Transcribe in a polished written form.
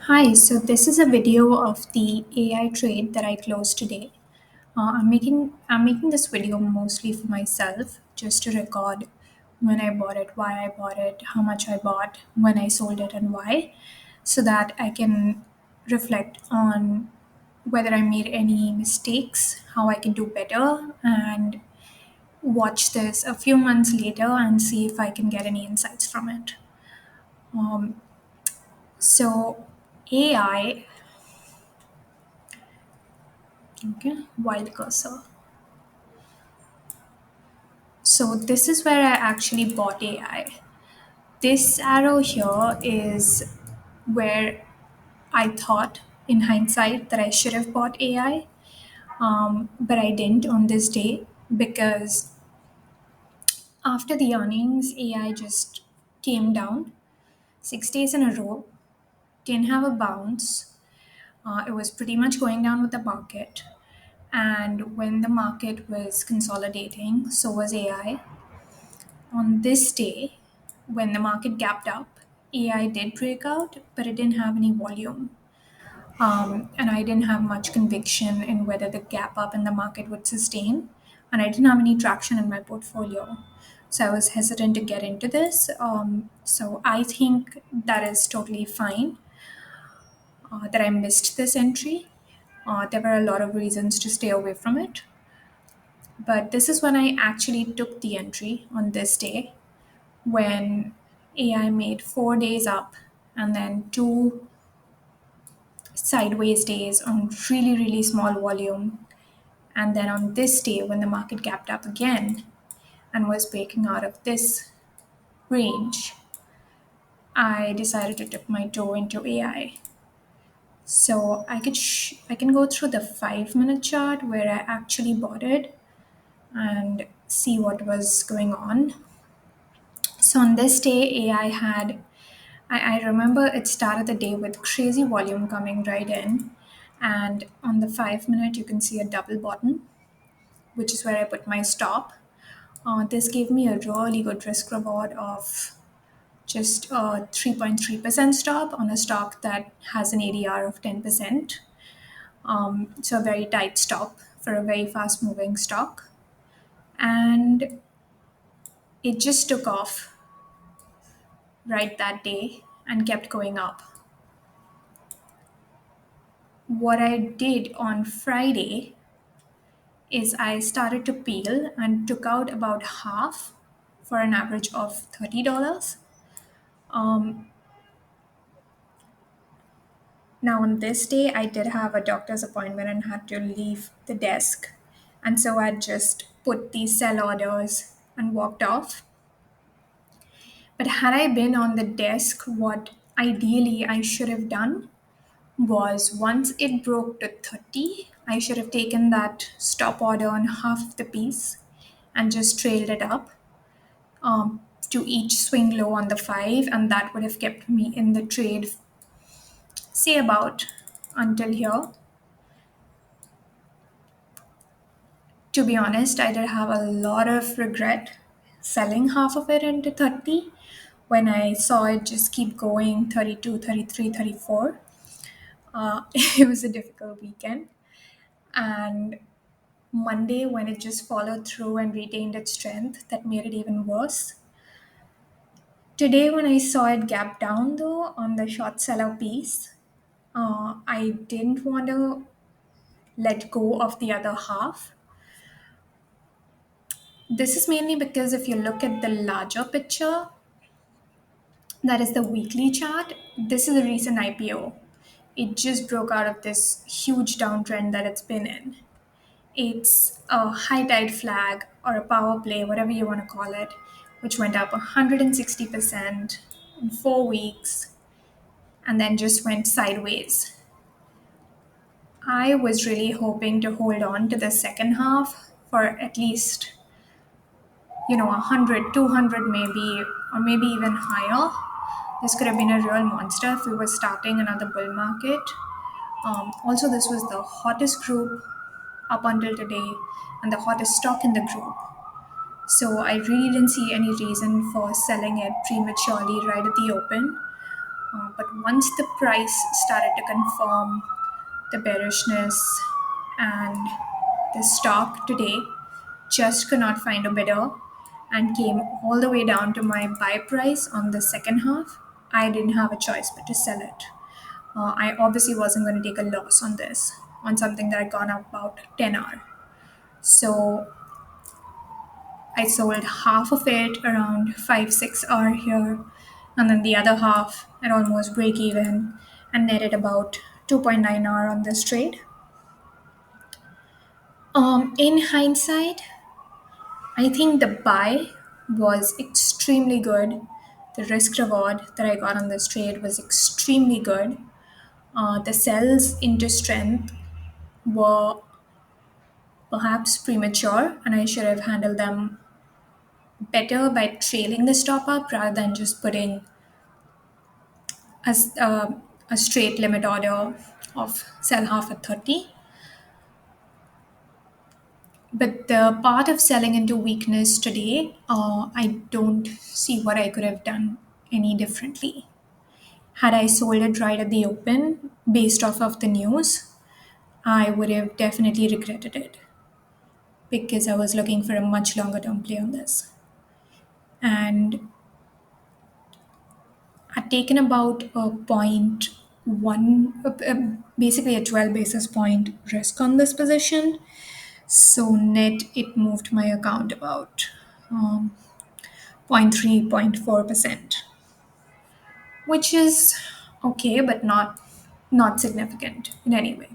Hi, so this is a video of the AI trade that I closed today. I'm making this video mostly for myself, just to record when I bought it, why I bought it, how much I bought, when I sold it, and why, so that I can reflect on whether I made any mistakes, how I can do better, and watch this a few months later and see if I can get any insights from it. Um, so AI, okay, wild cursor. So this is where I actually bought AI. This arrow here is where I thought in hindsight that I should have bought AI, but I didn't on this day because after the earnings, AI just came down 6 days in a row, didn't have a bounce. It was pretty much going down with the market. And when the market was consolidating, so was AI. On this day, when the market gapped up, AI did break out, but it didn't have any volume. And I didn't have much conviction in whether the gap up in the market would sustain. And I didn't have any traction in my portfolio. So I was hesitant to get into this. So I think that is totally fine that I missed this entry. There were a lot of reasons to stay away from it. But this is when I actually took the entry on this day when AI made 4 days up and then two sideways days on really, really small volume. And then on this day, when the market gapped up again and was breaking out of this range, I decided to dip my toe into AI. So I can go through the 5 minute chart where I actually bought it and see what was going on. So on this day, AI had I remember it started the day with crazy volume coming right in. And on the 5 minute, you can see a double bottom, which is where I put my stop. This gave me a really good risk reward of just a 3.3% stop on a stock that has an ADR of 10%. So a very tight stop for a very fast moving stock. And it just took off right that day and kept going up. What I did on Friday is I started to peel and took out about half for an average of $30. Um, Now, on this day, I did have a doctor's appointment and had to leave the desk. And so I just put these sell orders and walked off. But had I been on the desk, what ideally I should have done was once it broke to 30, I should have taken that stop order on half of the piece and just trailed it up to each swing low on the 5, and that would have kept me in the trade, say about until here. To be honest, I did have a lot of regret selling half of it into 30 when I saw it just keep going 32, 33, 34. It was a difficult weekend. And Monday, when it just followed through and retained its strength, that made it even worse. Today, when I saw it gap down though on the short seller piece, I didn't want to let go of the other half. This is mainly because if you look at the larger picture, that is the weekly chart, this is a recent IPO. It just broke out of this huge downtrend that it's been in. It's a high tide flag or a power play, whatever you want to call it, which went up 160% in 4 weeks and then just went sideways. I was really hoping to hold on to the second half for at least, 100, 200 maybe, or maybe even higher. This could have been a real monster if we were starting another bull market. Also, this was the hottest group up until today and the hottest stock in the group. So I really didn't see any reason for selling it prematurely right at the open. But once the price started to confirm the bearishness, and the stock today just could not find a bidder and came all the way down to my buy price on the second half, I didn't have a choice but to sell it. I obviously wasn't going to take a loss on this, on something that had gone up about 10 hour. So I sold half of it around 5 6 hour here, and then the other half at almost break even, and netted about 2.9 hour on this trade. In hindsight, I think the buy was extremely good. The risk reward that I got on this trade was extremely good. The sells into strength were perhaps premature, and I should have handled them better by trailing the stop up rather than just putting a, s- uh, a straight limit order of sell half at 30. But the part of selling into weakness today, I don't see what I could have done any differently. Had I sold it right at the open, based off of the news, I would have definitely regretted it because I was looking for a much longer term play on this. And I'd taken about a point one, basically a 12 basis point risk on this position. So net, it moved my account about um, 0.3, 0.4%, which is okay, but not significant in any way.